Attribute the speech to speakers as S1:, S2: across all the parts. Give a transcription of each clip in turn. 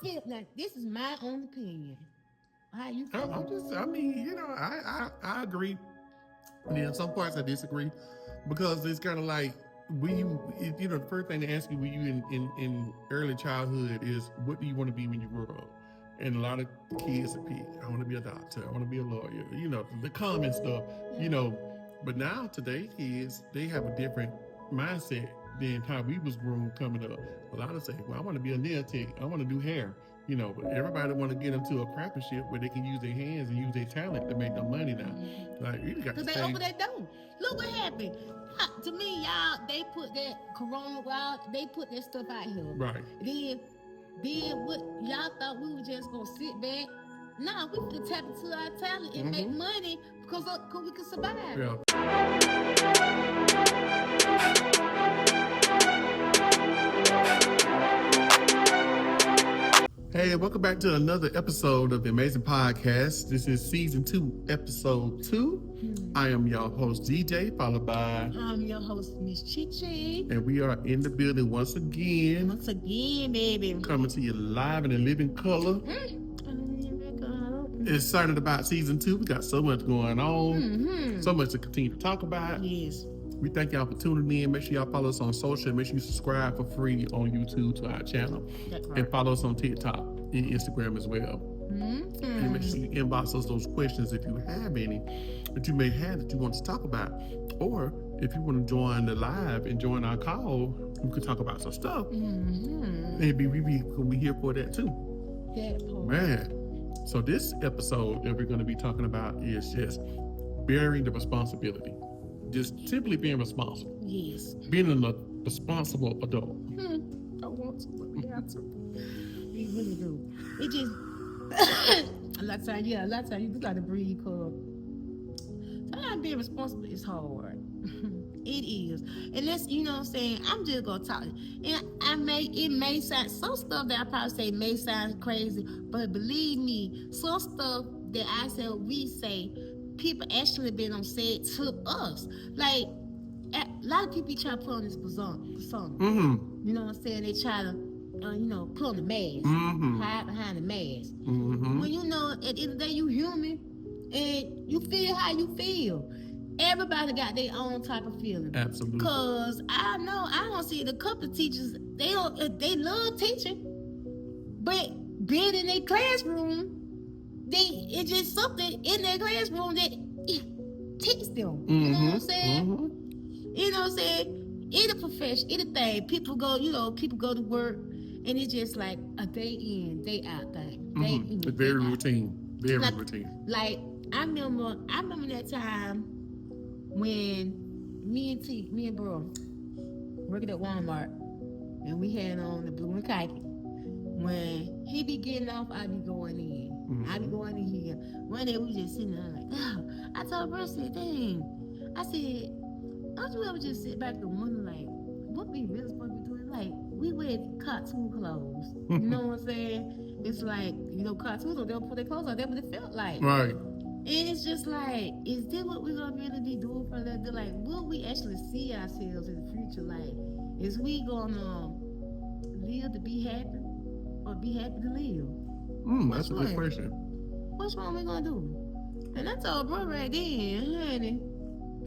S1: feel like this is my own opinion. How you
S2: I- I'm
S1: feel?
S2: just, I mean, I agree. And in some parts I disagree because it's kind of like the first thing they ask you when you in early childhood is what do you want to be when you grow up? And a lot of kids pick, I want to be a doctor, I want to be a lawyer, the common stuff, you know. But now today's kids, they have a different mindset than how we was grown coming up. A lot of say, well, I want to be a nail tech, I want to do hair, but everybody want to get into a craftsmanship where they can use their hands and use their talent to make them money now. Like you got to
S1: Cause they
S2: stay.
S1: open that door. Look what happened. To me, y'all, they put that corona out. They put that stuff out here.
S2: Right.
S1: Then what y'all thought we were just gonna sit back? Nah, we could tap into our talent and make money because we could survive.
S2: Yeah. Hey, welcome back to another episode of the Ammezing Podcast. This is season 2, episode 2. I am your host, DJ, followed by...
S1: I'm your host, Miss Chichi.
S2: And we are in the building once again.
S1: Once again, baby.
S2: Coming to you live and in living color. Excited about season 2. We got so much going on. So much to continue to talk about.
S1: Yes.
S2: We thank y'all for tuning in. Make sure y'all follow us on social. Make sure you subscribe for free on YouTube to our channel. That's right. And follow us on TikTok and Instagram as well. And make sure you inbox us those questions if you have any that you may have that you want to talk about. Or if you want to join the live and join our call, we could talk about some stuff. Maybe we'll be here for that too. Man. So this episode that we're going to be talking about is just bearing the responsibility. Just simply being responsible.
S1: Yes.
S2: Being a responsible adult.
S1: I want to, but we have to. We really do. It just a lot of times you do gotta breathe, cause sometimes being responsible is hard. It is. And that's, you know what I'm saying, I'm just gonna talk. And it may sound, some stuff that I probably say may sound crazy, but believe me, some stuff that I say, we say, people actually been on set to us. Like, a lot of people try to put on this persona. You know what I'm saying? They try to, put on the mask, hide behind the mask. When you know, at the end of the day, you human, and you feel how you feel. Everybody got their own type of feeling.
S2: Absolutely.
S1: Cause I don't see the couple of teachers. They love teaching, but being in their classroom, it's just something in their classroom that it takes them. You know what I'm saying? You know what I'm saying? In a profession, in a thing, people go to work, and it's just like a day in, day out thing.
S2: It's very routine. Very routine.
S1: Like I remember that time when me and bro working at Walmart, and we had on the blue and khaki. When he be getting off, I be going in. I be going in here. One day we just sitting there like, oh. I told bro, I said, dang. I said, don't you ever just sit back and wonder like, what we really supposed to be doing? Like, we wear cartoon clothes. You know what I'm saying? It's like, cartoons, they'll put their clothes on. That's what it felt like.
S2: Right.
S1: And it's just like, is this what we're gonna really be doing for that? Like, will we actually see ourselves in the future? Like, is we gonna live to be happy or be happy to live?
S2: That's a good question.
S1: Which one we gonna do? And I told bro right then, honey,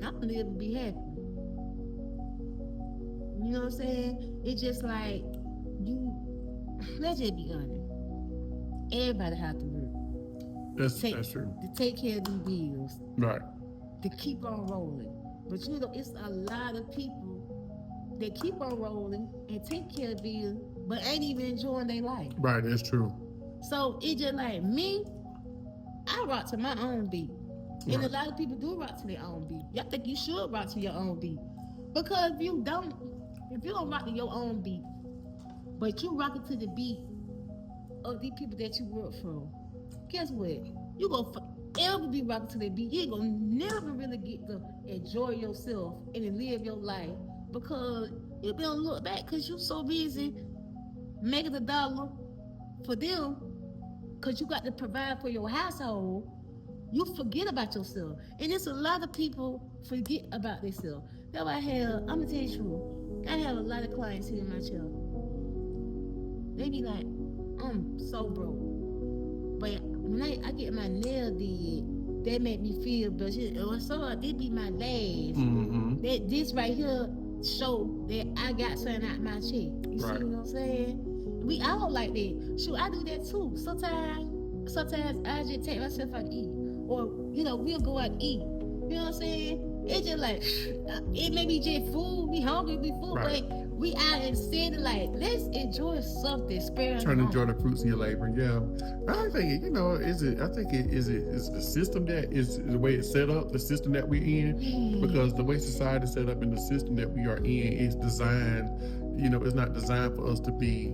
S1: I'm gonna live to be happy. You know what I'm saying? It's just like, let's just be honest. Everybody have to work.
S2: That's true.
S1: To take care of these bills.
S2: Right.
S1: To keep on rolling. But it's a lot of people that keep on rolling and take care of bills, but ain't even enjoying their life.
S2: Right, that's true.
S1: So it's just like me, I rock to my own beat. And a lot of people do rock to their own beat. I think you should rock to your own beat. Because if you don't rock to your own beat, but you rock it to the beat of these people that you work for, guess what? You gonna forever be rocking to that beat. You ain't gonna never really get to enjoy yourself and to live your life, because you'll be on look back because you're so busy making a dollar for them, because you got to provide for your household. You forget about yourself. And it's a lot of people forget about themselves. That's why I'm gonna tell you the truth, I have a lot of clients sitting in my chair. They be like, I'm so broke. But when I get my nail did, that make me feel better. So this be my last.
S2: Mm-hmm.
S1: That this right here show that I got something out my cheek. You
S2: Right.
S1: see what I'm saying? We all like that. Shoot, I do that too. Sometimes I just take myself out to eat, or we'll go out to eat. You know what I'm saying? It's just like it may be just food. We hungry, we full,
S2: Right.
S1: but we out and said like let's enjoy something. Spare
S2: Trying to enjoy the fruits of your labor. Yeah. I think is the system that is the way it's set up, the system that we're in, because the way society is set up and the system that we are in is designed. It's not designed for us to be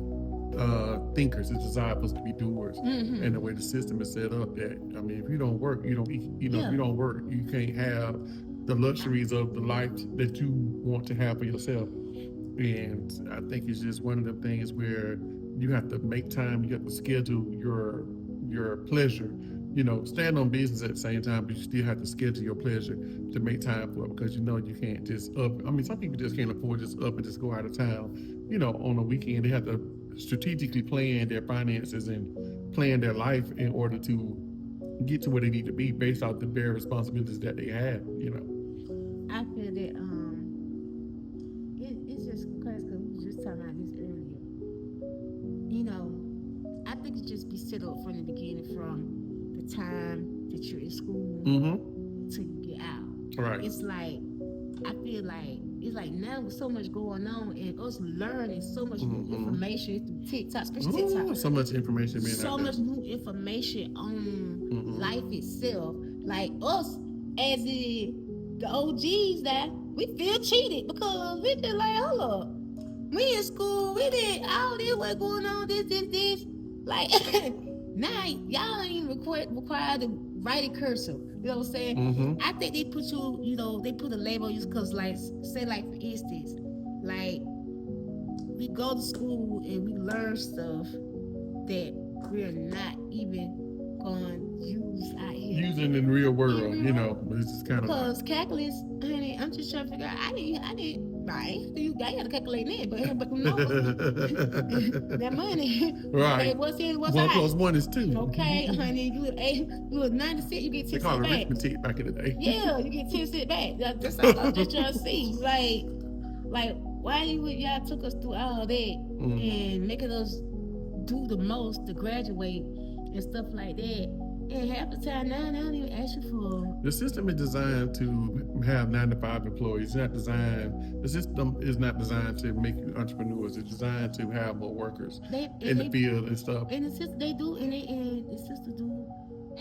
S2: thinkers. It's designed for us to be doers.
S1: Mm-hmm.
S2: And the way the system is set up, that if you don't work, you don't eat. If you don't work, you can't have the luxuries of the life that you want to have for yourself. And I think it's just one of the things where you have to make time. You have to schedule your pleasure. Stand on business at the same time, but you still have to schedule your pleasure to make time for it, because you can't just up. I mean, some people just can't afford just up and just go out of town. On a weekend, they have to strategically plan their finances and plan their life in order to get to where they need to be based off the bare responsibilities that they have.
S1: I feel that it's just because we were just talking about this earlier. I think it just be set up from the beginning, from the time that you're in school
S2: Mm-hmm.
S1: till you get out.
S2: Right.
S1: It's like I feel like it's like now with so much going on and us learning so much new information through TikTok, especially TikTok.
S2: So much information being
S1: So
S2: out there.
S1: much new information on life itself. Like us as the OGs, that we feel cheated because we feel like, hold up, we in school, we did all this, what going on, this. Like now y'all ain't even required to write it cursive. You know what I'm saying?
S2: Mm-hmm.
S1: I think they put they put a label on you because, like, say, like, for instance, like, we go to school and we learn stuff that we're not even going to use out here.
S2: Using in real world, but it's just kind of
S1: Because calculus, honey, I'm just trying to figure out. I didn't, right? You got to calculate that, but no, that money,
S2: right.
S1: Okay, what's in, what's
S2: 1
S1: out?
S2: + 1 is 2.
S1: Okay, honey, you a 90 cent, you get 10
S2: They call
S1: cents
S2: it
S1: back.
S2: arithmetic back in the day.
S1: Yeah, you get 10 cents back. That's all I'm just trying to see. Like, why y'all took us through all that and making us do the most to graduate and stuff like that. And half the time now, they don't even ask you for.
S2: The system is designed to have 9 to 5 employees. The system is not designed to make you entrepreneurs. It's designed to have more workers in the field and stuff.
S1: And the system, they do, and the system do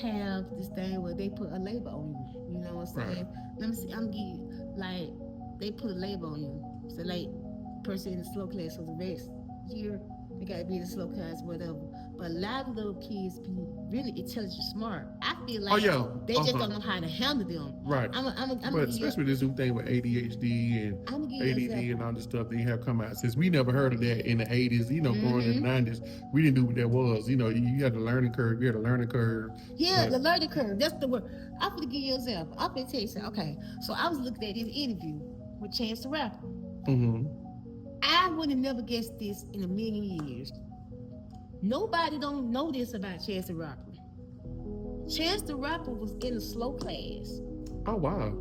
S1: have this thing where they put a label on you. You know what I'm saying?
S2: Right.
S1: Let me see. I'm getting, like, they put a label on you. So, like, person in the slow class for the next year, they got to be in the slow class, whatever. But a lot of those kids be really intelligent, smart. I feel like they just don't know how to handle them.
S2: Right. But especially this new thing with ADHD and ADD and all this stuff they have come out. Since we never heard of that in the 80s, growing in the 90s, we didn't know what that was. You had the learning curve. You had a learning curve.
S1: Yeah, the learning curve. That's the word. I'm going to give you an example. I'm going to tell you something. Okay, so I was looking at this interview with Chance the Rapper.
S2: Mm-hmm.
S1: I would have never guessed this in a million years. Nobody don't know this about Chance the Rapper. Chance the Rapper was in a slow class.
S2: Oh, wow.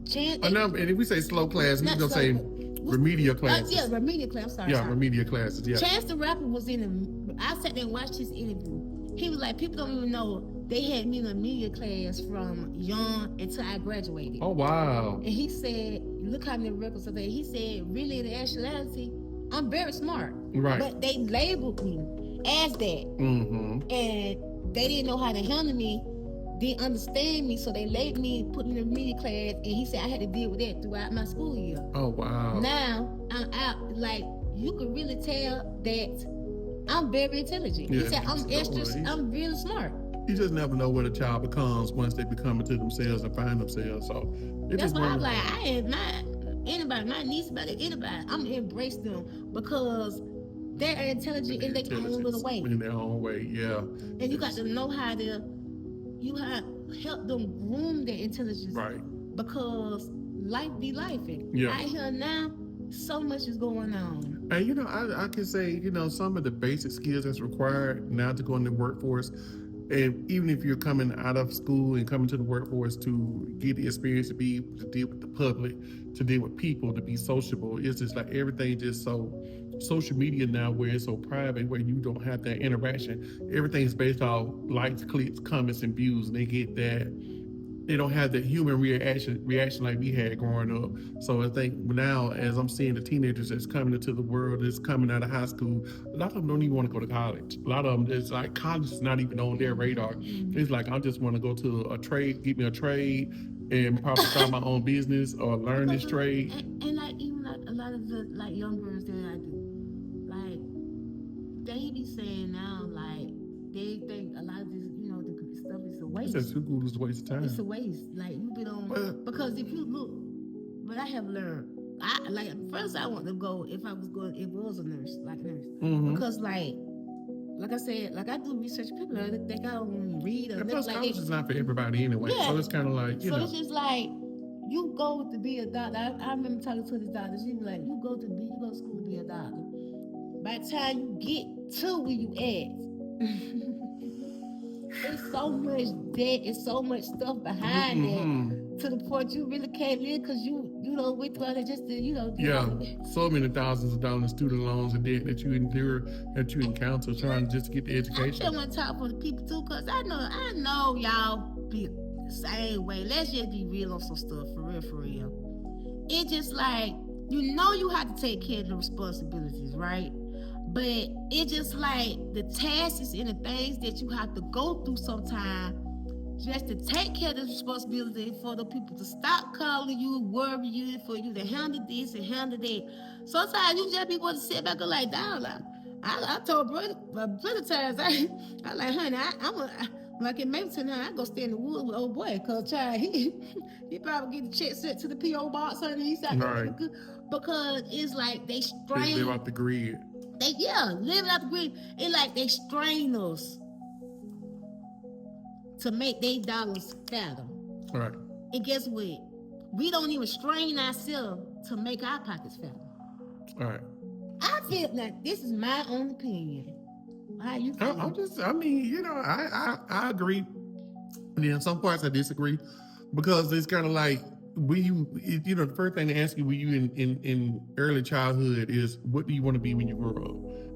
S1: Chance,
S2: and if we say slow class, we're going to say remedial classes.
S1: Yeah, remedial class. I'm sorry.
S2: Yeah, remedial classes. Yeah.
S1: Chance the Rapper was I sat there and watched his interview. He was like, people don't even know they had me in a remedial class from young until I graduated.
S2: Oh, wow.
S1: And he said, look how many records are there. He said, really, in actuality, I'm very smart.
S2: Right.
S1: But they labeled me as that.
S2: Mm-hmm.
S1: And they didn't know how to handle me, didn't understand me, so they labeled me, put me in a remedial class, and he said I had to deal with that throughout my school year.
S2: Oh, wow.
S1: Now, I'm out, like, you could really tell that I'm very intelligent.
S2: Yeah,
S1: he said I'm really smart.
S2: You just never know what a child becomes once they become into themselves and find themselves. So
S1: that's why I'm like, I ain't my niece, anybody, I'm gonna embrace them because they're intelligent in their own little way.
S2: In their own way, yeah.
S1: And you got to know how to help them groom their intelligence.
S2: Right.
S1: Because life be life.
S2: Yeah.
S1: Out here now, So much is going on.
S2: And I can say, some of the basic skills that's required now to go in the workforce, and even if you're coming out of school and coming to the workforce to get the experience to be able to deal with the public, to deal with people, to be sociable, it's just like everything just so social media now where it's so private, where you don't have that interaction. Everything's based off likes, clicks, comments, and views, and they get that they don't have the human reaction like we had growing up. So I think now, as I'm seeing the teenagers that's coming into the world, that's coming out of high school, a lot of them don't even want to go to college. A lot of them, it's like college is not even on their radar. It's like I just want to go to a trade, get me a trade, and probably start my own business or learn this trade.
S1: And like even like a lot of the like young girls that I do, like they be saying now like they think a lot of this, the stuff is a waste.
S2: It's school is a waste of time.
S1: It's a waste. Like you been on because if you look, but I have learned. I like first I want to go if I was going if I was a nurse like a nurse because like I said like I do research people think I don't read or
S2: plus
S1: like
S2: college is not for everybody anyway. Yeah. So it's kind of like
S1: it's just like you go to be a doctor. I remember talking to this doctor. She was like, you go to school to be a doctor. By the time you get to where you at. It's so much debt and so much stuff behind it to the point you really can't live because you went through all that just to,
S2: so many thousands of dollars in student loans and debt that you endure, that you encounter trying to just get the education.
S1: I just want to talk for the people too because I know y'all be the same way. Let's just be real on some stuff, for real. It's just like, you have to take care of the responsibilities, right? But it's just like the tasks and the things that you have to go through sometimes just to take care of the responsibility for the people to stop calling you, worry you, for you to handle this and handle that. Sometimes you just be going to sit back and like, down. Like, I told brother times, I like, honey, I'm like in Mason, I go stay in the woods with old boy, cause child, he probably get the check sent to the P.O. box, honey. He's like, right. Because it's like they strain.
S2: They live off the grid.
S1: Living out the grid. It's like they strain us to make their dollars fatter.
S2: Right.
S1: And guess what? We don't even strain ourselves to make our pockets fatter.
S2: All right.
S1: I feel like this is my own opinion. How you feel?
S2: I agree. And then some parts I disagree because it's kind of like the first thing they ask you when you in early childhood is what do you want to be when you grow up?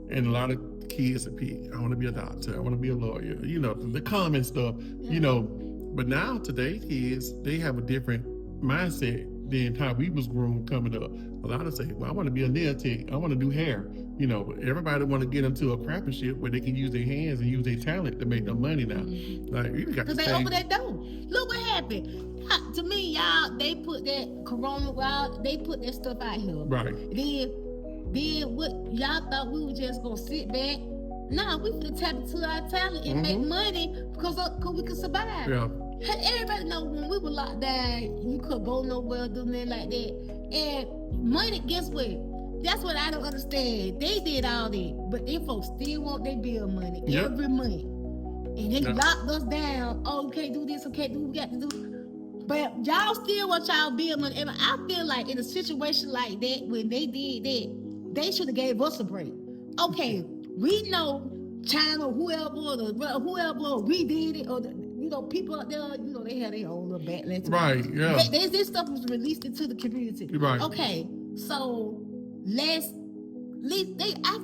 S2: And a lot of kids pick, I want to be a doctor, I want to be a lawyer, the common stuff, But now today's kids, they have a different mindset than how we was grown coming up. A lot of say, well, I want to be a nail tech, I want to do hair. Everybody want to get into a craftsmanship where they can use their hands and use their talent to make their money now. Like you got to
S1: they open that door. Look what happened. To me, y'all, they put that corona, they put that stuff out here.
S2: Right.
S1: Then what y'all thought we were just gonna sit back? Nah, we finna tap into our talent and make money because we could survive.
S2: Yeah.
S1: Everybody know when we were locked down, you could go nowhere, do nothing like that. And money, guess what? That's what I don't understand. They did all that, but them folks still want their bill money every month. And they locked us down. Oh, we can't do this, we can't do what we got to do. But y'all still want y'all bill money. And I feel like in a situation like that, when they did that, they should have gave us a break. Okay, we know China, whoever redid it, or people out there, they had their own little backlash.
S2: Right, yeah.
S1: This stuff was released into the community.
S2: Right.
S1: Okay, so I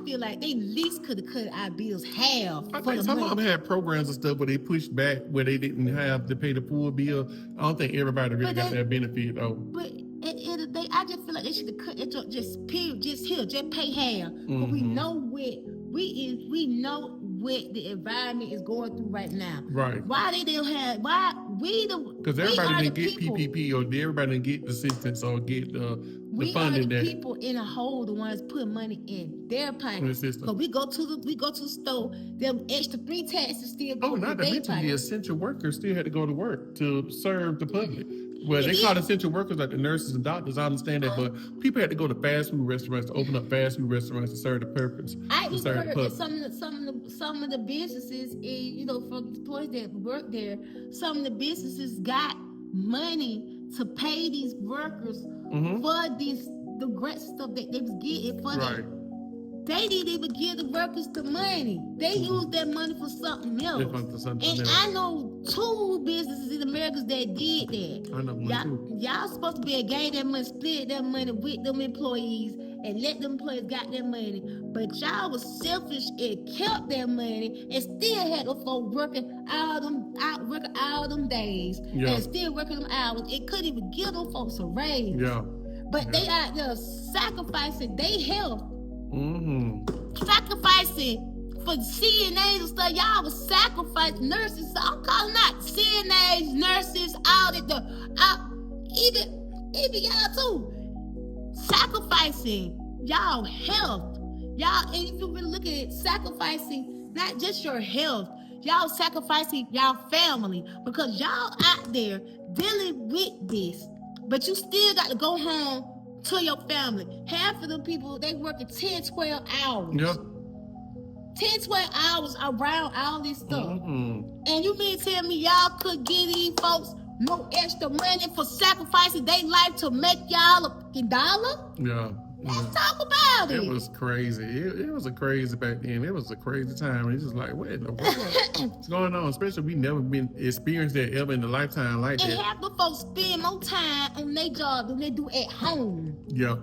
S1: feel like they at least could have cut our bills half.
S2: I think some of them had programs and stuff where they pushed back where they didn't have to pay the full bill. I don't think everybody really got that benefit though.
S1: But at the end of the day, I just feel like they should have cut it just pay half. But we know we know what the environment is going through right now.
S2: Right.
S1: Why they didn't have
S2: because everybody didn't get PPP or everybody didn't get assistance or get the funding.
S1: We are the people in a hole, the ones putting money in their pockets. Because we go to the store, them extra free taxes still go
S2: not to mention the essential workers still had to go to work to serve the public. Well, they call it essential workers like the nurses and doctors. I understand that, but people had to go to fast food restaurants to open up fast food restaurants to serve the purpose.
S1: I even heard that some of the businesses, from the employees that work there, some of the businesses got money to pay these workers for the rents and stuff that they was getting for
S2: Right.
S1: that. They didn't even give the workers the money. They used that money for something else. And I know 2 businesses in America that did that.
S2: I know one too.
S1: Y'all supposed to be gave that money, split that money with them employees, and let them employees got their money. But y'all was selfish and kept their money and still had them folks working all them days and still working them hours. It couldn't even give them folks a raise.
S2: Yeah.
S1: But they out there sacrificing their health. Sacrificing for CNAs and stuff. Y'all was sacrificing nurses. So I'm calling out CNAs, nurses, even y'all too. Sacrificing y'all health. Y'all, and if you really look at it, sacrificing not just your health, y'all sacrificing y'all family because y'all out there dealing with this, but you still got to go home to your family. Half of them people, they working 10, 12 hours.
S2: Yep.
S1: 10, 12 hours around all this stuff. And you mean tell me y'all could give these folks no extra money for sacrificing their life to make y'all a fucking dollar?
S2: Yeah.
S1: Let's talk about it.
S2: It was crazy. It was a crazy back then. It was a crazy time. It's just like, what in the world? What's going on? Especially we never been experienced that ever in a lifetime like that.
S1: And half the folks spend more time on their job than they do at home.
S2: Yeah.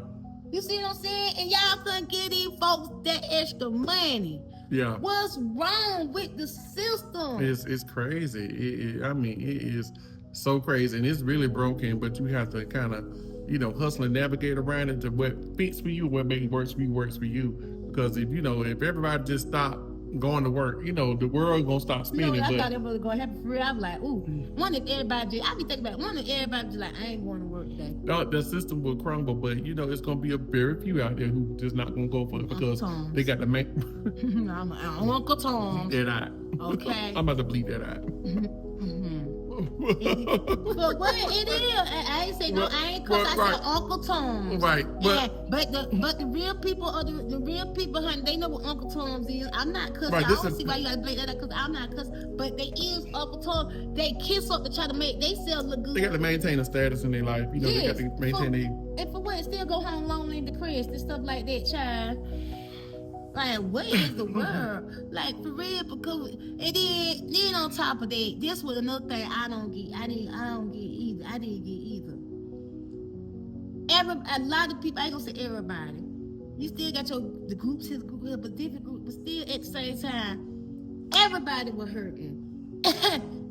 S1: You see what I'm saying? And y'all couldn't give these folks that extra money.
S2: Yeah.
S1: What's wrong with the system?
S2: It's crazy. It is so crazy, and it's really broken. But you have to kind of, hustle and navigate around it to what fits for you, what makes works for you. Because if everybody just stop going to work, the world gonna stop spinning.
S1: I thought it was gonna happen for real. I was like, ooh, one if everybody I be thinking about one if everybody just like, I ain't going to work today.
S2: No, the system will crumble, but it's gonna be a very few out there who just not gonna go for it because they got the man.
S1: I'm Uncle Tom.
S2: That out.
S1: Okay.
S2: I'm about to bleep that out.
S1: But what it is, I ain't say no, I ain't cause I said Uncle Tom.
S2: Right.
S1: But the real people are the real people, honey, they know what Uncle Tom's is. I'm not cussing.
S2: Right,
S1: I don't see why you gotta blame that because I'm not cussing. But they is Uncle Tom. They kiss up to try to make they self look good.
S2: They got to maintain a status in their life. They got to maintain
S1: and for what? Still go home lonely and depressed and stuff like that, child. Like, what is the word? Like, for real, because, and then on top of that, this was another thing I don't get. I didn't get either. A lot of people, I ain't gonna say everybody. You still got the groups here, but different groups, but still at the same time, everybody was hurting.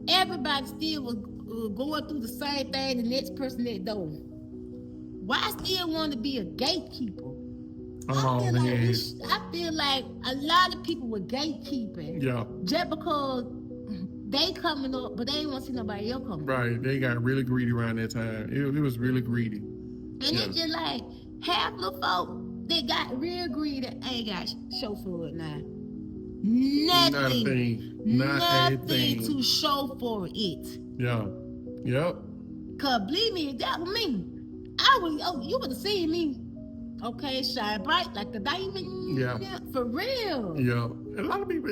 S1: Everybody still was going through the same thing the next person that don't. Why still want to be a gatekeeper? I feel like a lot of people were gatekeeping.
S2: Yeah.
S1: Just because they coming up, but they ain't want to see nobody else coming.
S2: Right. They got really greedy around that time. It was really greedy.
S1: And it's just like half the folk that got real greedy ain't got show for it now. Nothing. Nothing to show for it.
S2: Yeah. Yep.
S1: Cause believe me, that was me. You would have seen me. Okay, shine bright like the diamond.
S2: Yeah.
S1: For real.
S2: Yeah. A lot of people,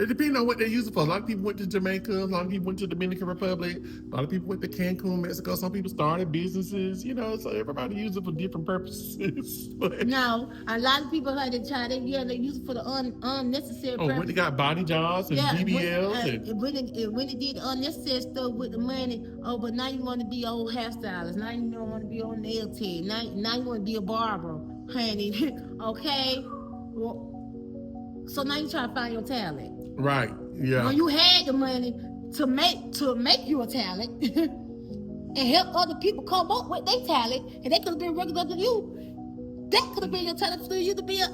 S2: it depends on what they use it for. A lot of people went to Jamaica. A lot of people went to Dominican Republic. A lot of people went to Cancun, Mexico. Some people started businesses, so everybody used it for different purposes.
S1: No, a lot of people had to try. They use it for the unnecessary purpose.
S2: When they got body jobs and BBLs.
S1: When they did the unnecessary stuff with the money, but now you want to be old hairstylist. Now you don't want to be on nail tech. Now you want to be a barber, honey. Okay? Well, so now you try to find your talent.
S2: Right. Yeah.
S1: When you had the money to make you a talent and help other people come up with their talent, and they could have been regular to you. That could have been your talent for you to be a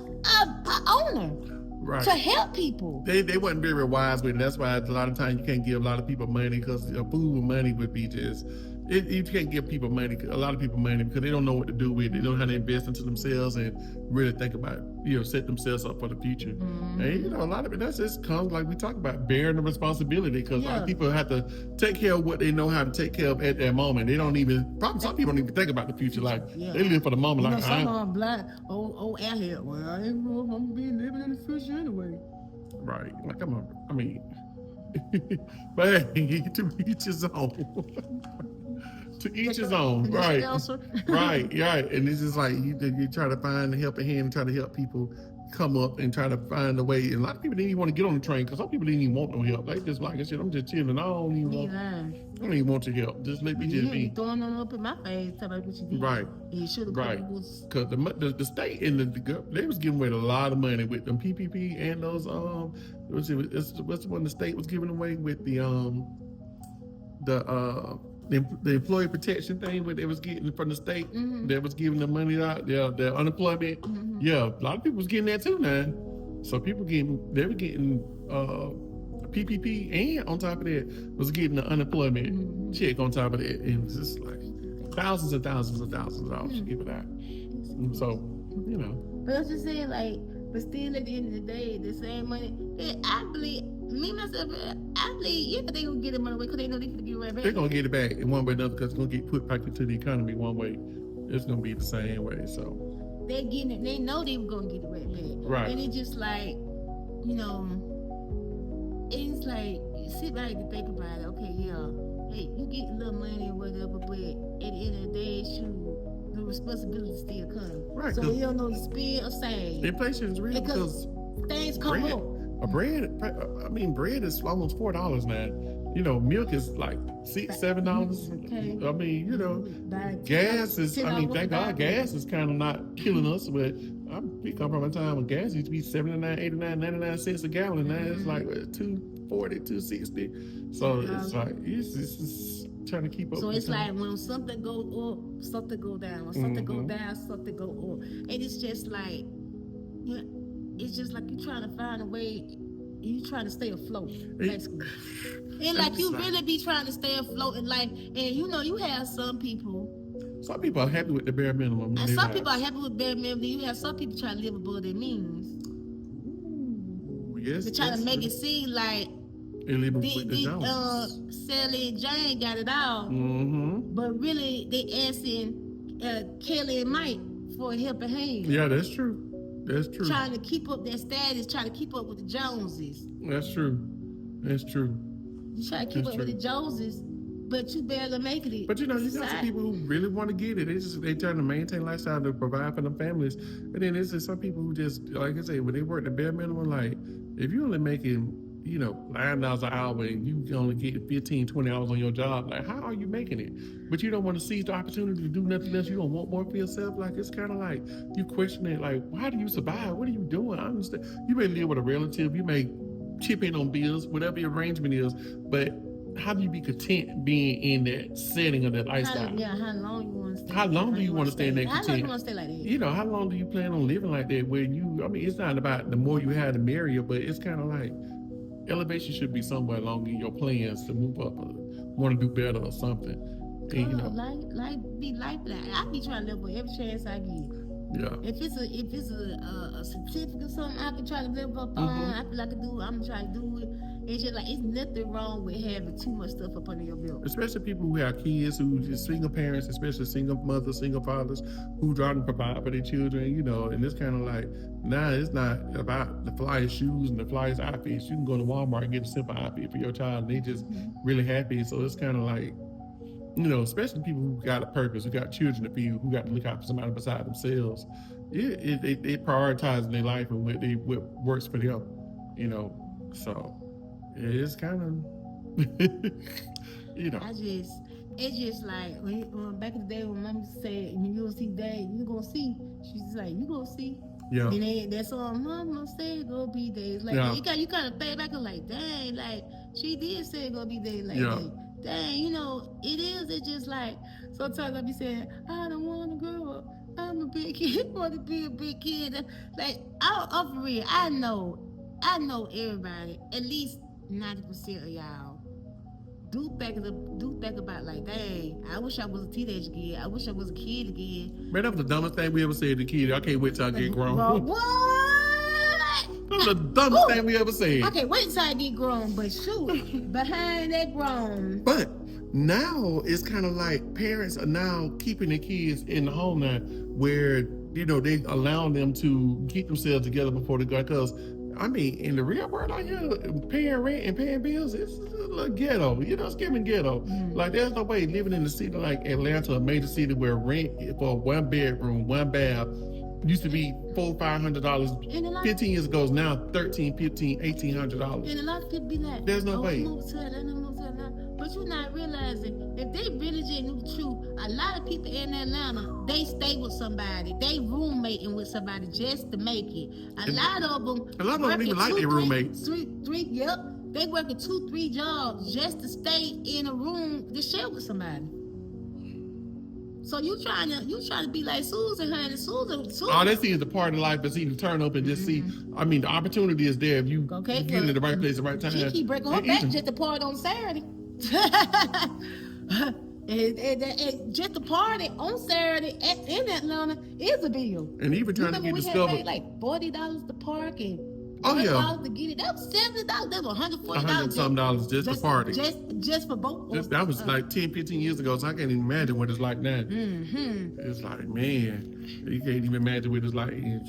S1: owner. Right. To help people.
S2: They wasn't very wise with it. That's why a lot of times you can't give a lot of people money because a fool with money would be just. You can't give people money, a lot of people money, because they don't know what to do with it. They don't know how to invest into themselves and really think about, set themselves up for the future. Mm-hmm. And, a lot of it, that just comes, like we talk about, bearing the responsibility, because a lot of people have to take care of what they know how to take care of at that moment. They don't even, probably some people don't even think about the future. Like, they live for the moment.
S1: Some are blind, old airhead. Well, I ain't know if I'm going to be living in the future anyway.
S2: Right. Like, but hey, to each his own. To each his own, right? Right. And it's just like you try to find a helping hand and try to help people come up and try to find a way. And a lot of people didn't even want to get on the train because some people didn't even want no help. They just like I said, I'm just chilling. I don't even want your help. Just let me just be.
S1: You throwing them up in my face, tell me what you did.
S2: Right.
S1: You should have.
S2: Right. Because the state and they was giving away a lot of money with them PPP and those what's the one the state was giving away with the employee protection thing where they was getting from the state, that was giving the money out, the unemployment. Yeah, a lot of people was getting that too now. So they were getting PPP, and on top of that was getting the unemployment check on top of that, and it's just like thousands and thousands and thousands of dollars to give it out. And so, you know.
S1: But I was just saying, like, but still at the end of the day, the same money. I believe, me myself, I believe, they gonna get the money away because they know they can get it right back.
S2: They're gonna get it back in one way or another because it's gonna get put back into the economy one way. It's gonna be the same way. So
S1: they're getting it. They know they were gonna get it right back.
S2: Right.
S1: And it's just like, it's like you sit back and think about it. Okay, hey, you get a little money or whatever, but at the end of the day, the responsibility still comes. Right. So you don't know to spend or save.
S2: Inflation is real because
S1: things come up.
S2: Bread is almost $4 now. Milk is like $6-7.
S1: Okay.
S2: I mean, gas is. I mean, thank God, gas is kind of not killing us. But we come from a time when gas used to be 79, 89, 99 cents a gallon. Now it's like $2.40, $2.60. So it's like it's trying to keep up.
S1: So it's like when something goes up, something go down. When something go down, something go up. And it's just like, it's just like you're trying to find a way. You trying to stay afloat, basically. And like you really be trying to stay afloat in life. And you have some people.
S2: Some people are happy with the bare minimum.
S1: And some people are happy with bare minimum. Then you have some people trying to live above their means.
S2: Ooh, yes.
S1: They're trying to make it seem like Sally and Jane got it all. But really they asking Kelly and Mike for a helping hand.
S2: Yeah, that's true. That's true.
S1: Trying to keep up their status, trying to keep up with the Joneses.
S2: That's true. You
S1: try to keep up with the Joneses, but you barely making it.
S2: But you got some people who really want to get it. They trying to maintain lifestyle to provide for their families. And then there's just some people who just, like I say, when they work the bare minimum, like if you're only making $9 an hour and you only get 15, 20 hours on your job, like how are you making it? But you don't want to seize the opportunity to do nothing else. You don't want more for yourself. Like it's kind of like you question it, like, how do you survive? What are you doing? I understand. You may live with a relative, you may chip in on bills, whatever your arrangement is, but how do you be content being in that setting of that lifestyle?
S1: How long you want to stay?
S2: How long do you want to stay in that content?
S1: How long you want to stay like that?
S2: How long do you plan on living like that? Where it's not about the more you have, the merrier, but it's kind of like elevation should be somewhere along in your plans to move up or want to do better or something. And,
S1: be like that. I be trying to live with every chance I get.
S2: Yeah.
S1: If it's a certificate or something I can try to live up on, I feel like I can do it, I'm trying to do it. It's just like it's nothing wrong with having too much stuff up under your belt.
S2: Especially people who have kids, who just single parents, especially single mothers, single fathers, who try to provide for their children, and it's kind of like now it's not about the flyest shoes and the flyest outfits. You can go to Walmart and get a simple outfit for your child, and they just really happy. So it's kind of like, especially people who got a purpose, who got children to feed, who got to look out for somebody beside themselves. They prioritize their life and what works for them, So it's kind of,
S1: It's just like when back in the day when Mom said, "When you gonna see Dad, you gonna see." She's like, "You gonna see."
S2: Yeah.
S1: And that's all Mama said gonna be days. Like you kind of think back and like, dang, like she did say it gonna be days like that. Dang, it is. It's just like sometimes I be saying, I don't want to grow up. I'm a big kid. I want to be a big kid. Like I'm for real. I know everybody. At least 90% of y'all do think about like, dang, I wish I was a teenager again. I wish I was a kid again.
S2: Man, that was the dumbest thing we ever said to kids. I can't wait till I get grown.
S1: What?
S2: That was the dumbest thing we ever said.
S1: I can't wait till I get grown, but shoot, behind that grown.
S2: But now it's kind of like parents are now keeping their kids in the home now, where they allow them to keep themselves together before they go. Because I mean, in the real world out here, paying rent and paying bills, it's a little ghetto. You know, it's giving ghetto. Like, there's no way living in a city like Atlanta, a major city where rent for one bedroom, one bath, used to be $400-$500. 15 years ago is now $1,300, $1,500, $1,800.
S1: And a lot of people be like,
S2: there's no way.
S1: Move to Atlanta, move to Atlanta. But you're not realizing, if they really just knew the truth, a lot of people in Atlanta, they stay with somebody. They roommating with somebody just to make it. A lot of them
S2: don't even like their roommates.
S1: Yep. They working 2-3 jobs just to stay in a room to share with somebody. So you trying to be like Susan, honey. Susan.
S2: All they see is the part of life, but see to turn up and just see. I mean, the opportunity is there if you get in the right place at the right time.
S1: She keep breaking her back just to party on Saturday. and just the party on Saturday in Atlanta is a bill.
S2: And even trying to get discovered.
S1: Had like $40 to park and
S2: $40
S1: to get it. That was $70. That was $140.
S2: $100 just to party.
S1: Just for both.
S2: That was like 10, 15 years ago, so I can't even imagine what it's like now. It's like, man, you can't even imagine what it's like. And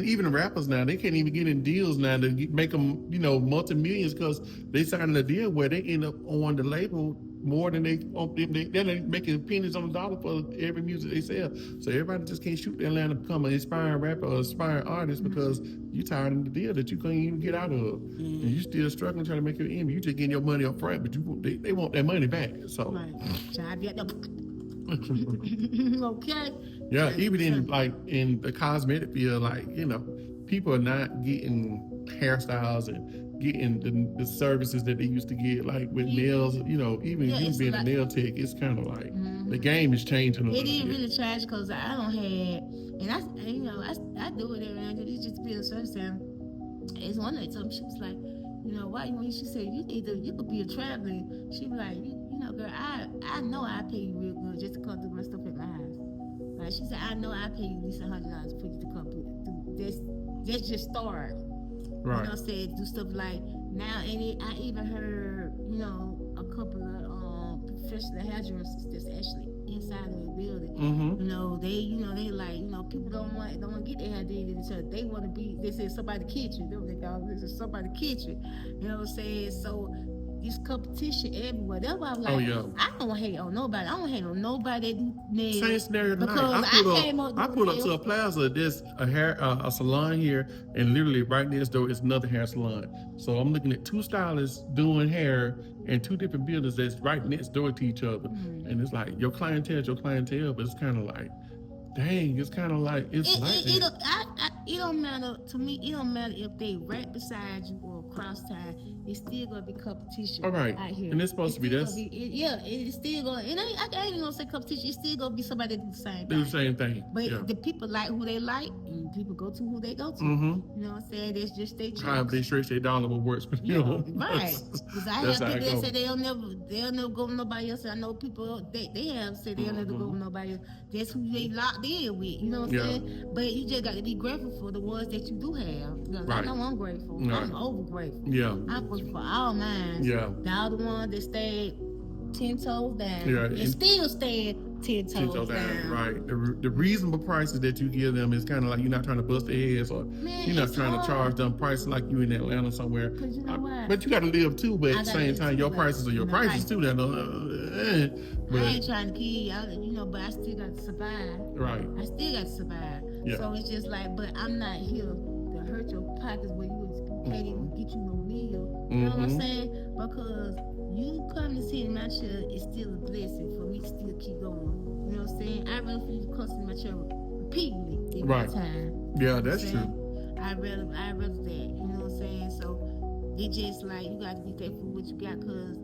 S2: even the rappers now, they can't even get in deals now to make them, multi-millions, because they signed a deal where they end up on the label more than they're making pennies on the dollar for every music they sell. So everybody just can't shoot Atlanta to become an inspiring rapper or inspiring artist because you're tired of the deal that you can't even get out of. And you still struggling trying to make your end. You just getting your money up front, but they want that money back. So. Right.
S1: Okay.
S2: Yeah, even in the cosmetic field, people are not getting hairstyles and getting the services that they used to get, like with nails. Even you being a nail tech, it's kind of like the game is changing a little bit.
S1: It is really tragic because I don't have, and I do it every now and then. It's just being a service center. It's one night told me, she was like, why you? She said you could be a traveler. She was like, girl, I know I pay you real good just to come do my stuff at my house. Like she said, I know I pay you at least $100 for you to come do this. That's just start.
S2: Right.
S1: Do stuff like now, and I even heard, a couple of professional hairdressers that's actually inside of the building. They like, people don't want to get their hair did, so they want to be. They say somebody kitchen. They call this is somebody kitchen. You know what I'm saying? So. This competition everywhere. That's why I'm like, I don't hate on nobody. I don't hate on nobody that do nails.
S2: Same scenario tonight. I pulled up to a plaza. There's a salon here, and literally right next door is another hair salon. So I'm looking at 2 stylists doing hair and 2 different buildings that's right next door to each other. And it's like your clientele, but it's kind of like, dang, it's kind of like it don't matter to me. It don't matter if they right beside you or across town. It's still gonna be competition. All right,
S1: out here.
S2: And it's supposed to be this.
S1: It's still gonna. And I ain't even gonna say competition. It's still gonna be somebody that do the same thing.
S2: Do the same thing.
S1: But the people like who they like, and people go to who they go to. You know what I'm saying? That's just their choice.
S2: They stretch their dollar what works for you.
S1: Right. Because I have people that say they'll never go with nobody else. I know people they have said they'll never go with nobody else. That's who they locked in with. You know what I'm saying? But you just got to be grateful for the ones that you do have. Because I know I'm grateful. I'm over grateful.
S2: Yeah.
S1: I'm grateful for all mine.
S2: Yeah.
S1: All the ones that stayed 10 toes down.
S2: Yeah.
S1: And still staying 10 toes down.
S2: Right. The reasonable prices that you give them is kind of like you're not trying to bust their heads, or you're not trying to charge them prices like you in Atlanta somewhere.
S1: Because you know what?
S2: But you got to live too. But at the same time, your prices are your prices too.
S1: I ain't trying to kill you, but I still got to survive.
S2: Right.
S1: I still got to survive. Yeah. So it's just like, but I'm not here to hurt your pockets where you can't even get you no meal. You know what I'm saying? Because you come to see my child is still a blessing for me to still keep going. You know what I'm saying? I rather for you to come see my child repeatedly in my time.
S2: Yeah, that's true.
S1: I rather that. You know what I'm saying? So it's just like you got to be thankful for what you got, because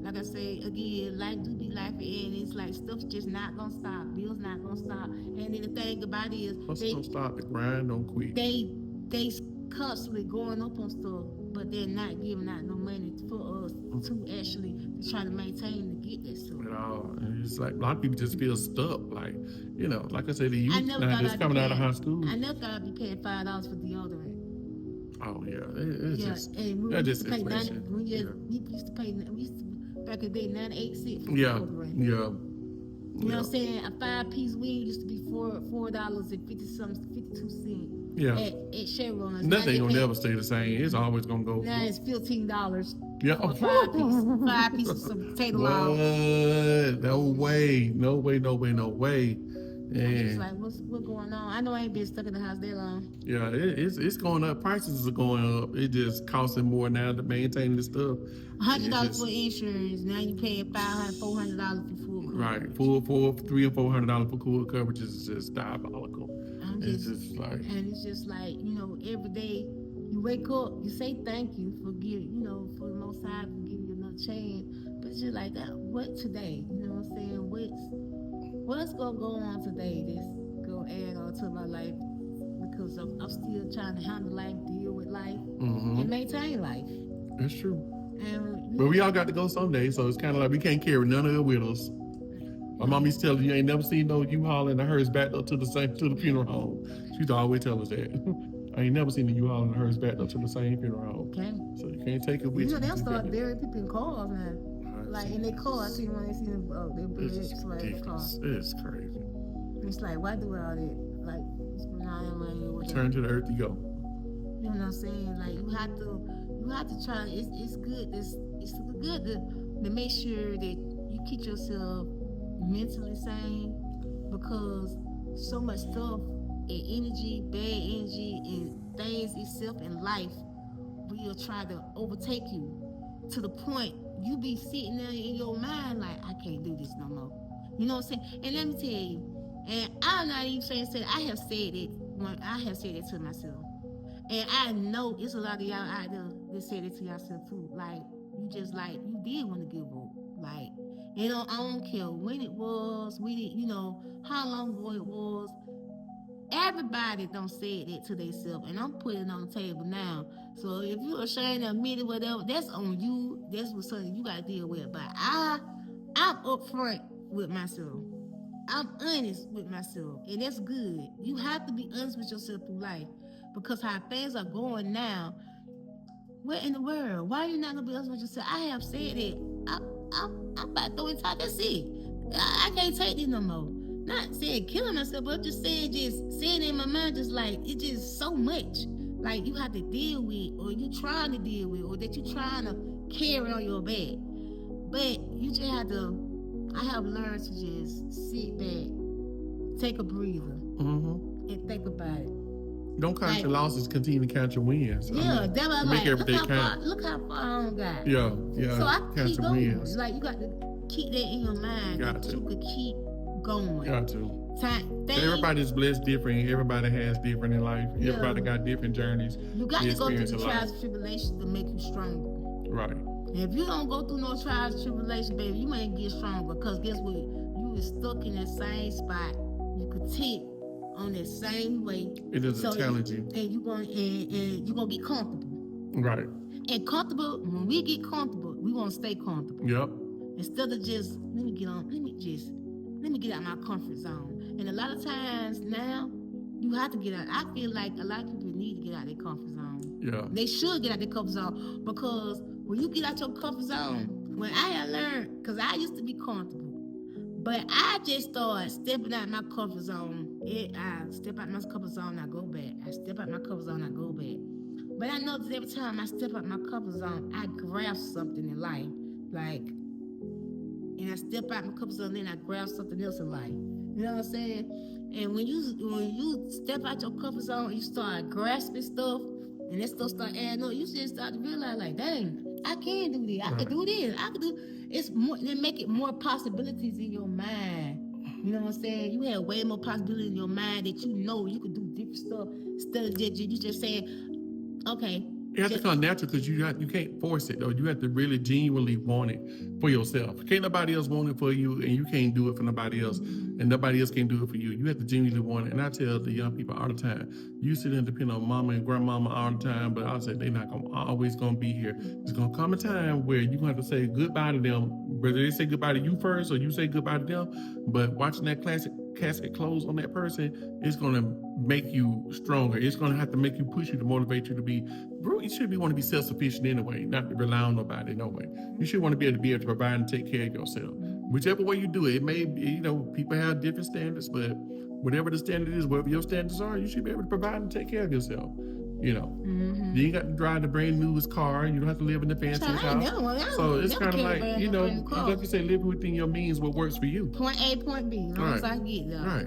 S1: like I say again, life do be life, and it's like stuff's just not gonna stop. Bills not gonna stop. And then the thing about it is,
S2: what's gonna stop? The grind don't quit.
S1: They constantly going up on stuff, but they're not giving out no money for us to actually try to maintain to get that stuff.
S2: At all. And it's like a lot of people just feel stuck. Like, like I said, the youth now just coming out of high school.
S1: I never thought I'd be paying $5 for deodorant.
S2: Oh yeah, it's just
S1: and
S2: that's just inflation.
S1: We used to pay. We used to back in the day 98 cents for
S2: deodorant.
S1: You know what I'm saying? A 5-piece wing used to be $4.50
S2: Yeah.
S1: at Chevron's.
S2: Nothing gonna never stay the same. It's always gonna go.
S1: Now it's $15.
S2: Yeah.
S1: For a 5 pieces of potato log.
S2: No way. No way. No way. No way.
S1: It's like, what's going on? I know I ain't been stuck in the house that long.
S2: Yeah, it's going up. Prices are going up. It just costing more now to maintain this stuff.
S1: $100 for insurance. Now you paying $500, $400 for full coverage.
S2: Right, full $300 or $400 for full coverage is just diabolical. It's just like
S1: every day you wake up, you say thank you for for the Most High for giving you another chance. But it's just like that. What today? You know what I'm saying? What's gonna go on today that's gonna add on to my life? Because I'm still trying to handle life, deal with life, and maintain life.
S2: That's true. But we all got to go someday, so it's kind of like we can't carry none of it with us. My mom used to tell you ain't never seen no U-Haul and a hearse backed up to the funeral home. She used to always tell us that. I ain't never seen a U-Haul and a hearse backed up to the same funeral home. Okay. So you can't take it with you.
S1: They'll start burying people in cars now. Like in their car, I see when they see them, they bury in the car.
S2: It's crazy.
S1: It's like, why do all that? Like,
S2: return to the earth you go.
S1: You know what I'm saying? Like you have to try. It's good. It's good to make sure that you keep yourself mentally sane, because so much stuff and energy, bad energy, and things itself in life will try to overtake you to the point you be sitting there in your mind like, I can't do this no more. You know what I'm saying? And let me tell you, and I'm not even saying I have said it when I have said it to myself. And I know it's a lot of y'all out there that said it to yourself too. Like, you did want to give up. Like, I don't care when it was, how long ago it was. Everybody don't say that to themselves, and I'm putting it on the table now. So if you're ashamed to admit it, whatever, that's on you. That's what something you gotta deal with. But I'm upfront with myself. I'm honest with myself, and that's good. You have to be honest with yourself through life, because how things are going now. What in the world? Why are you not gonna be honest with yourself? I have said it. I'm about to throw it out. That's it. I can't take this no more. Not saying killing myself, but just saying in my mind, just like it's just so much. Like you have to deal with, or you trying to deal with, or that you trying to carry on your back. But you just have to. I have learned to just sit back, take a breather, and think about it.
S2: Don't count your losses, continue to count your wins.
S1: Yeah, that's what I'm
S2: make
S1: like.
S2: Every day count.
S1: Look how far I got.
S2: Yeah.
S1: So I
S2: count
S1: keep
S2: your
S1: going.
S2: wins.
S1: Like you got to keep that in your mind.
S2: Got to.
S1: You could keep going.
S2: Got to. Everybody's blessed different. Everybody has different in life. Yeah. Everybody got different journeys.
S1: You got to go through the trials and tribulations to make you stronger.
S2: Right.
S1: And if you don't go through no trials and tribulations, baby, you ain't get stronger. Because guess what? You is stuck in that same spot. You could tick on that same way.
S2: It doesn't challenge you.
S1: And you're gonna get comfortable.
S2: Right.
S1: And comfortable, when we get comfortable, we want to stay comfortable.
S2: Yep. Instead
S1: of just let me get out my comfort zone. And a lot of times now, you have to get out. I feel like a lot of people need to get out of their comfort zone.
S2: Yeah.
S1: They should get out their comfort zone, because when you get out your comfort zone, when I had learned, because I used to be comfortable, but I just started stepping out my comfort zone. I step out my comfort zone, I go back. I step out my comfort zone, I go back. But I know that every time I step out my comfort zone, I grab something in life. Like, and I step out my comfort zone, then I grab something else in life. You know what I'm saying? And when you step out your comfort zone, you start grasping stuff, and that stuff start adding up, you just start to realize, like, dang, I can do this. I can do this. I can do. It's more. They make it more possibilities in your mind. You know what I'm saying? You have way more possibilities in your mind that you could do different stuff instead of you just saying, okay.
S2: It has to come natural, because you can't force it though. You have to really genuinely want it for yourself. Can't nobody else want it for you, and you can't do it for nobody else, and nobody else can do it for you. You have to genuinely want it. And I tell the young people all the time, you sit and depend on mama and grandmama all the time, but I said they're not always gonna be here. There's gonna come a time where you're gonna have to say goodbye to them, whether they say goodbye to you first or you say goodbye to them. But watching that casket close on that person, it's gonna make you stronger. It's gonna have to make you, push you, to motivate you to be. Bro, you should want to be self-sufficient anyway, not to rely on nobody. No way. You should want to be able to provide and take care of yourself. Whichever way you do it, it may be, people have different standards, but whatever the standard is, whatever your standards are, you should be able to provide and take care of yourself. You know, you ain't got to drive the brand newest car. You don't have to live in the fanciest house. So it's kind of like, like you say, living within your means, what works for you.
S1: Point A, point B. As long as I get there.
S2: Right.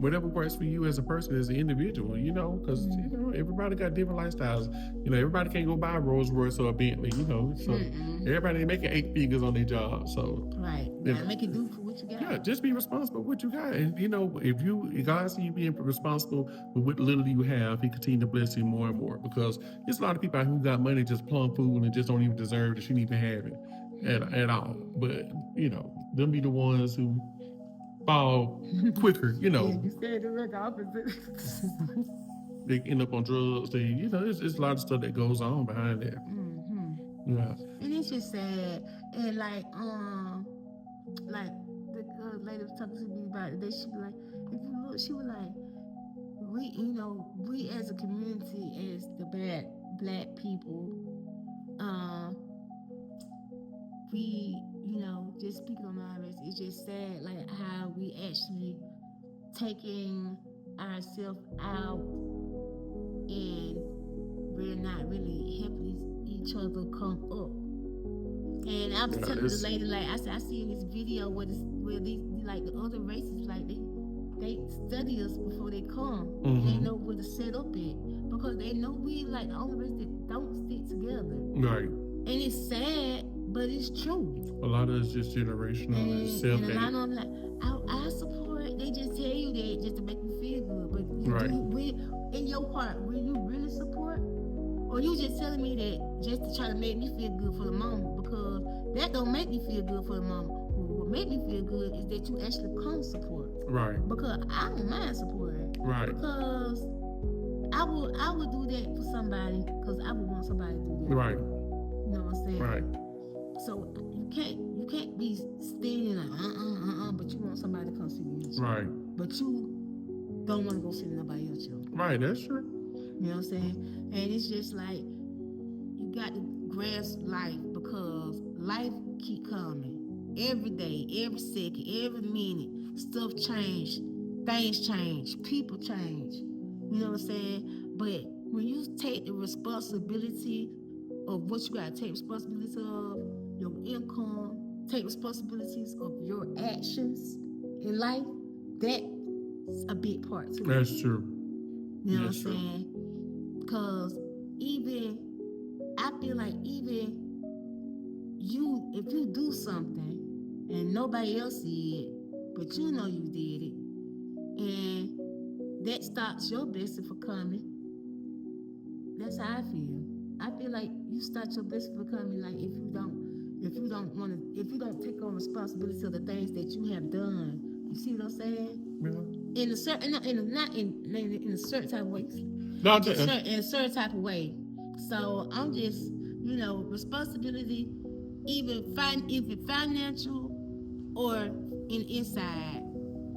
S2: Whatever works for you as a person, as an individual, because everybody got different lifestyles. Everybody can't go buy a Rolls Royce or a Bentley, so everybody ain't making 8 figures on their job. So
S1: right, make it do for what you got.
S2: Yeah, just be responsible for what you got, and if God see you being responsible for what little you have, He continue to bless you more and more. Because there's a lot of people out who got money just plum food and just don't even deserve it. Shouldn't even have it at all. But them be the ones who fall quicker,
S1: Yeah, you said the direct opposite.
S2: They end up on drugs. It's a lot of stuff that goes on behind that. Yeah.
S1: And it's just sad. And like the lady was talking to me about it. That she be like, if you look, she was like, we as a community, as the black people, we, just speaking on our race, it's just sad, like how we actually taking ourselves out and we're not really helping each other come up. And I was telling the lady, like I said, I see in this video where these like the other races, like they study us before they come. They know where to set up at because they know we like the only race that don't stick together.
S2: Right.
S1: And it's sad, but it's true.
S2: A lot of it's just generational and self-hate.
S1: And a lot of them like, I support. They just tell you that just to make you feel good. But in your heart, will you really support? Or you just telling me that just to try to make me feel good for the moment? Because that don't make me feel good for the moment. What make me feel good is that you actually come support.
S2: Right.
S1: Because I don't mind supporting.
S2: Right.
S1: Because I would do that for somebody because I would want somebody to do that.
S2: Right.
S1: You know what I'm saying?
S2: Right.
S1: So you can't be standing like but you want somebody to come see you.
S2: Right.
S1: But you don't want to go see nobody else.
S2: Right, that's true.
S1: You know what I'm saying? And it's just like you got to grasp life because life keep coming. Every day, every second, every minute, stuff change, things change, people change. You know what I'm saying? But when you take the responsibility of what you gotta take responsibility of, your income, take responsibilities of your actions in life, that's a big part too.
S2: That's true.
S1: You know what I'm saying? Because I feel like even if you do something and nobody else see it, but you know you did it, and that stops your blessing from coming, that's how I feel. I feel like you start your blessing from coming, like if you don't take on responsibility of the things that you have done. You see what I'm saying?
S2: Yeah.
S1: In a certain type of way.
S2: No,
S1: in a certain type of way. So I'm just, responsibility, even financial or inside,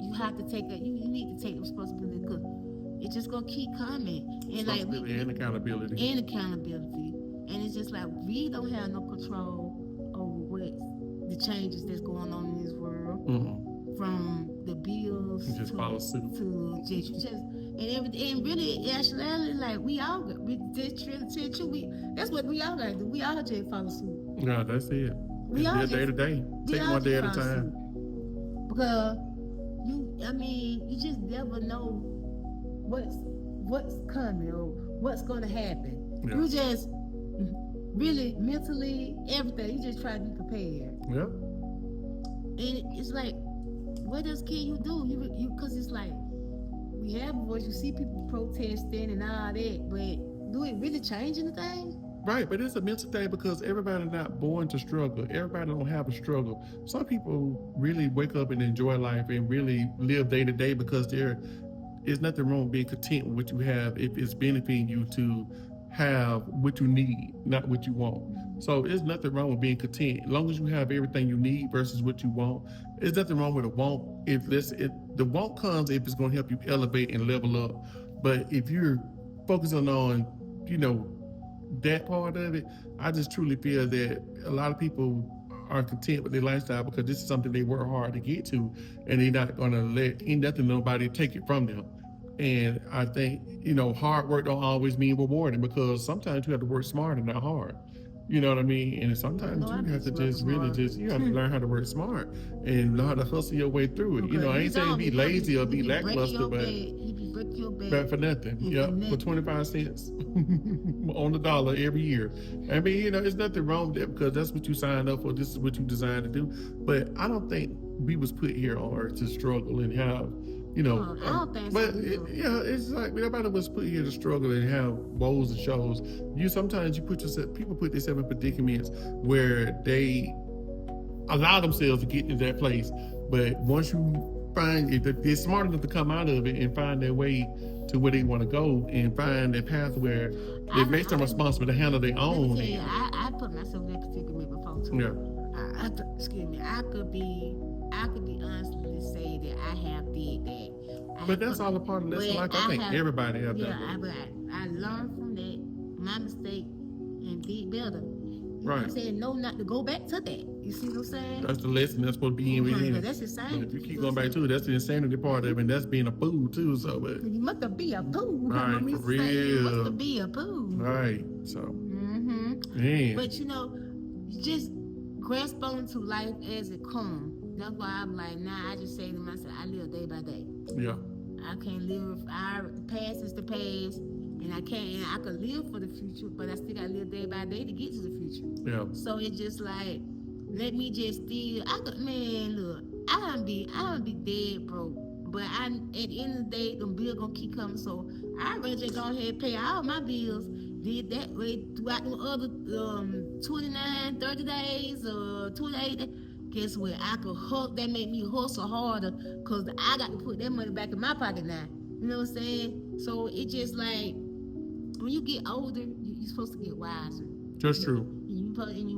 S1: you have to take that. You need to take responsibility because it's just gonna keep coming. And
S2: and accountability.
S1: And it's just like we don't have no control over what the changes that's going on in this world. From the bills
S2: just follow suit
S1: to just and everything, and really actually like we all that's what we all gotta do. We all just follow suit.
S2: Yeah, that's it.
S1: We all
S2: day to day. Take one day at a time.
S1: Because you just never know what's coming or what's gonna happen. Yeah. You just really mentally everything. You just try to be prepared.
S2: Yeah.
S1: And it's like, what else can you do? You because it's like we have a voice. You see people protesting and all that, but do it really change anything?
S2: Right, but it's a mental thing because everybody's not born to struggle. Everybody don't have a struggle. Some people really wake up and enjoy life and really live day to day because there's nothing wrong with being content with what you have if it's benefiting you to have what you need, not what you want. So there's nothing wrong with being content. As long as you have everything you need versus what you want, there's nothing wrong with a want. If the want comes if it's going to help you elevate and level up. But if you're focusing on, that part of it, I just truly feel that a lot of people are content with their lifestyle because this is something they work hard to get to, and they're not gonna let nobody take it from them. And I think, hard work don't always mean rewarding, because sometimes you have to work smart and not hard. You know what I mean? And sometimes
S1: No, I
S2: you have to
S1: just work
S2: just really
S1: smart.
S2: you have to learn how to work smart and learn how to hustle your way through it. I ain't saying be lazy or be lackluster, but
S1: You be breaking your
S2: but
S1: back.
S2: for nothing.
S1: And
S2: Yep,
S1: for
S2: for 25 cents on the dollar every year. I mean, there's nothing wrong with that, because that's what you signed up for. This is what you designed to do. But I don't think we was put here on earth to struggle and have,
S1: I don't think
S2: but
S1: so either.
S2: it's like nobody was put here to struggle and have woes and shows. Sometimes people put themselves in predicaments where they allow themselves to get into that place. But once you find it, they're smart enough to come out of it and find their way to where they want to go and find a path where it makes them responsible to handle their own.
S1: Let me tell you, I put myself in that predicament before too.
S2: Yeah.
S1: Excuse me. I could be honestly say that I have did that.
S2: But that's all a part of lesson life. I think everybody have done that.
S1: But I learned from that, my mistake, and did better. You know what I'm saying? No, not to go back to that. You see what I'm saying?
S2: That's the lesson that's supposed to be in within.
S1: That's insanity.
S2: But if you keep going back to it, that's the insanity part of it, and that's being a fool too. So, but
S1: you must be a fool.
S2: Right, for real.
S1: You must be a fool.
S2: Right. So. Man.
S1: But just grasp onto life as it comes. That's why I'm like, I just say to myself, I live day by day.
S2: Yeah.
S1: I can't live. The past is the past, and I can't. And I could live for the future, but I still gotta live day by day to get to the future.
S2: Yeah.
S1: So it's just like, let me just still. Look, I don't be dead broke, but at the end of the day, them bills gonna keep coming. So I'd rather just go ahead and pay all my bills. Did that way throughout the other 29, 30 days or 28 days. Guess what? I could that make me hustle harder, because I got to put that money back in my pocket now. You know what I'm saying? So it just like, when you get older, you're supposed to get wiser.
S2: That's true.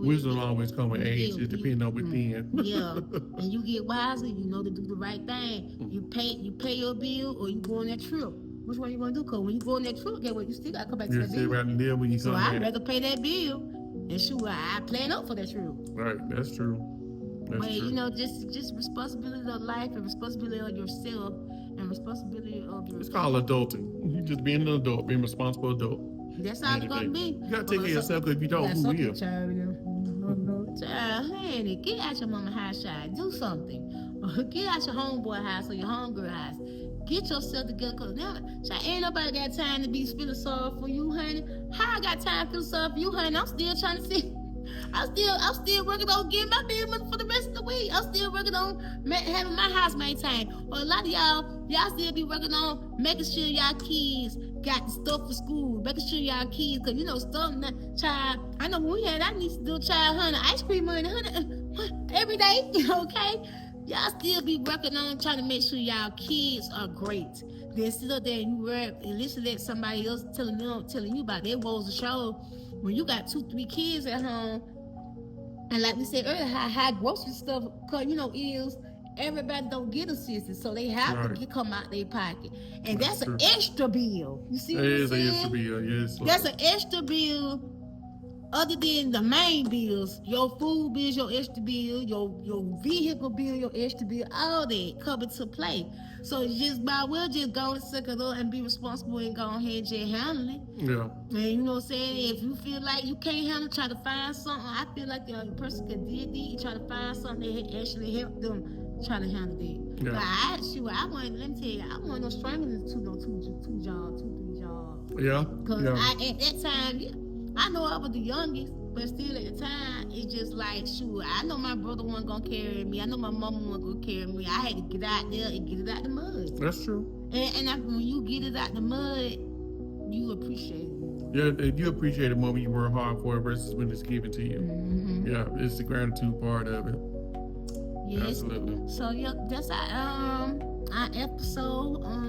S2: Wisdom always comes with age. It depends on within.
S1: Yeah. And you get wiser, you know to do the right thing. You pay your bill, or you go on that trip. Which one you gonna do? Because when you go on that trip, get what, you still gotta come back to that bill.
S2: Right there when you come back.
S1: So I'd rather pay that bill, and sure, I plan up for that trip.
S2: Right, that's true.
S1: But just responsibility of life, and responsibility of yourself, and responsibility of your.
S2: It's called adulting. You just being an adult, being a responsible adult.
S1: That's all it's gonna be.
S2: You gotta take care of yourself, because if you don't, who will?
S1: Child, honey, get out your mama house, child. Do something. Get out your homeboy house or your homegirl house. Get yourself together, because now, child, ain't nobody got time to be feeling sorry for you, honey. How I got time to feel sorry for you, honey? I'm still trying to see. I'm still working on getting my bill money for the rest of the week. I'm still working on having my house maintained. Or a lot of y'all still be working on making sure y'all kids got the stuff for school, making sure y'all kids, because stuff, child. I know when we had, I need to do child, honey, ice cream money, honey, every day, okay? Y'all still be working on trying to make sure y'all kids are great. Then sit up there and listen to somebody else telling you about their woes and shows. When you got 2-3 kids at home, and like we said earlier, how high grocery stuff, is, everybody don't get assistance, so they have to come out their pocket, and that's an extra bill. You see what I'm saying? It is an extra bill, yes. That's an extra bill, other than the main bills, your food bills, your extra bill, your vehicle bill, your extra bill, all that come into play. So just might well just go and suck it up and be responsible and go ahead and just handle it. Yeah. And you know what I'm saying? If you feel like you can't handle it, try to find something. I feel like a person could try to find something that actually help them try to handle it. Yeah. But let me tell you, I want no stronger than two jobs, 2-3 jobs. Yeah. Because at that time, I know I was the youngest, but still at the time, it's just like, shoot, I know my brother wasn't going to carry me. I know my mama wasn't going to carry me. I had to get out there and get it out the mud. That's true. And when you get it out the mud, you appreciate it.
S2: Yeah, you appreciate it more when you work hard for it versus when it's given to you. Mm-hmm. Yeah, it's the gratitude part of it. Yes. Absolutely.
S1: So, yeah, that's our episode on,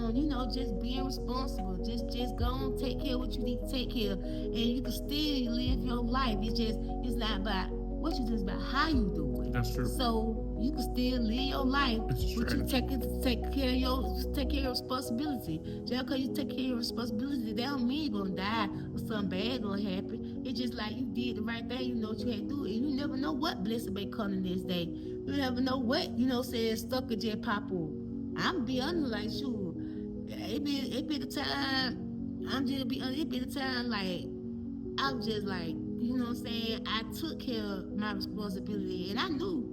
S1: just being responsible. Just go and take care of what you need to take care of. And you can still live your life. It's not about what you do, it's about how you do it.
S2: That's true.
S1: So you can still live your life, but you take care of your responsibility. Just because you take care of your responsibility, that don't mean you're gonna die or something bad gonna happen. It's just like you did the right thing. You know what you had to do, and you never know what blessing may come the next day. You never know what said stuff could just pop up. I'm be honest, like shoot, it be the time. I'm just be honest. It be the time like I'm just like what I'm saying. I took care of my responsibility, and I knew.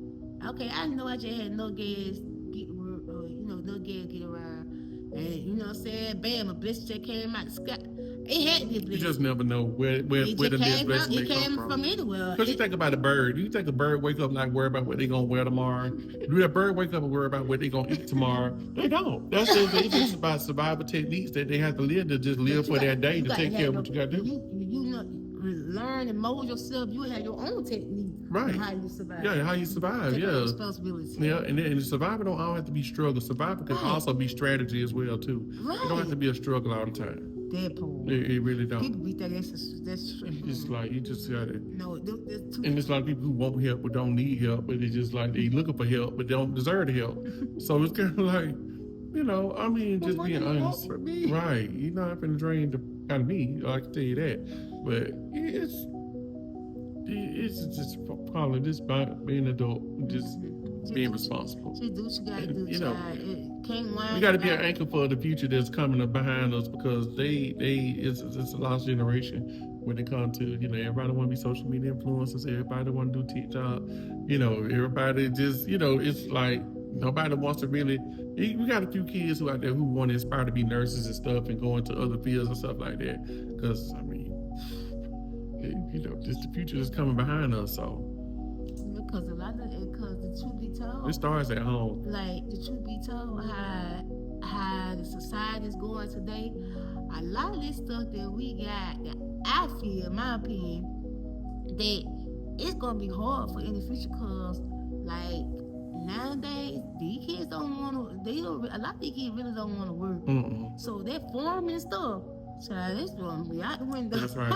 S1: Okay, I know I just had no gas get no gas get around, and what I'm saying. Bam, a blessing just came out the sky. It had to be a blessing.
S2: You just never know where the next blessing may come
S1: from anywhere.
S2: Because you think about a bird. You think a bird wake up not worry about what they gonna wear tomorrow. Do that bird wake up and worry about what they gonna eat tomorrow? They don't. That's just it's just about survival techniques that they have to live to just live for that day to take care of what you gotta do.
S1: You know, learn and mold yourself. You have your own technique.
S2: Right.
S1: How you survive.
S2: Yeah, how you survive.
S1: Take
S2: yeah.
S1: Responsibility.
S2: Yeah, and survival don't always have to be struggle. Survival can also be strategy as well too.
S1: Right.
S2: It don't have to be a struggle all the time.
S1: Deadpool.
S2: It really don't.
S1: People be thinking that's
S2: it's like you just got it.
S1: No, there's too.
S2: And it's like people who want help but don't need help, but it's just like they looking for help but don't deserve the help. So it's kind of like, I mean, just being honest, right? You're not gonna drain the out of me. I can tell you that. But it's just probably just by being an adult, just being responsible.
S1: Just do what you gotta do, child.
S2: We got to be an anchor for the future that's coming up behind us because it's a lost generation when it comes to everybody want to be social media influencers, everybody want to do TikTok, everybody just it's like nobody wants to really. We got a few kids who out there who want to aspire to be nurses and stuff and go into other fields and stuff like that because I mean just the future is coming behind us, so.
S1: Because the truth be told,
S2: it starts at home.
S1: Like the truth be told, how the society is going today, a lot of this stuff that we got, that I feel, in my opinion, that it's gonna be hard for in the future. Cause like nowadays, these kids don't want to. A lot of these kids really don't want to work.
S2: Mm-mm.
S1: So they're farming and stuff. Child, it's gonna be out the window.
S2: That's right.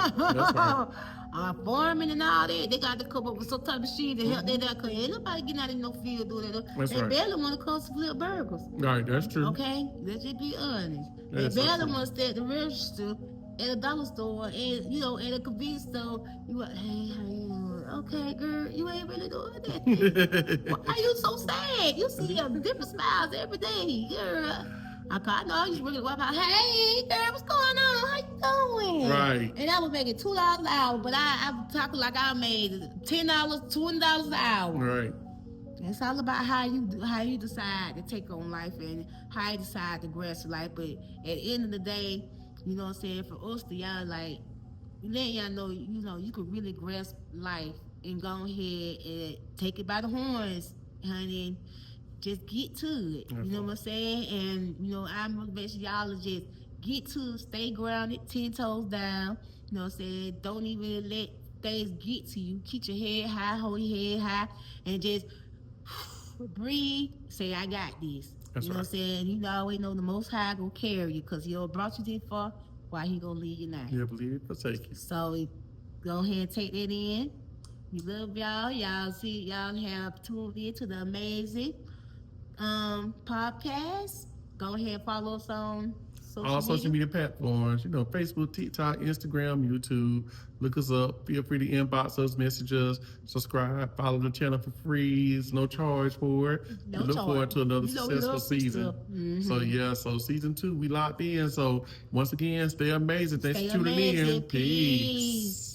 S1: Farming and all that. They got to come up with some type of machine to help them out. Cause ain't nobody getting out in no field doing that. They barely want to come to flip burgers.
S2: Right, that's true.
S1: Okay, let's just be honest.
S2: That's
S1: they barely want to stay at the register, at a dollar store, and at a convenience store. You like, hey, how you doing? Okay, girl, you ain't really doing that. Why are you so sad? You see different smiles every day, girl. I know you really walk out. Hey, girl, what's going on? How you doing?
S2: Right.
S1: And I was making $2 an hour, but I'm talking like I made $10, $20 an hour.
S2: Right.
S1: It's all about how you decide to take on life and how you decide to grasp life. But at the end of the day, you know what I'm saying, for us to y'all like letting y'all know, you could really grasp life and go ahead and take it by the horns, honey. Just get to it. You know what I'm saying? And, our motivation, y'all is just get to it, stay grounded, 10 toes down. You know what I'm saying? Don't even let things get to you. Keep your head high, hold your head high, and just breathe, say, I got this.
S2: That's
S1: what I'm saying? You always know the Most High gonna carry you because He brought you this far, why He gonna leave you now?
S2: Yeah, believe it, forsake you.
S1: So go ahead and take that in. We love y'all. Y'all have tuned in to the Ammezing podcast. Go ahead and follow us on social media
S2: platforms, Facebook, TikTok, Instagram, YouTube. Look us up. Feel free to inbox us, message us, subscribe, follow the channel for free. It's no charge for it. Look forward to another successful season. Mm-hmm. So season 2, we locked in. So once again, stay amazing. Thanks for tuning in. Peace.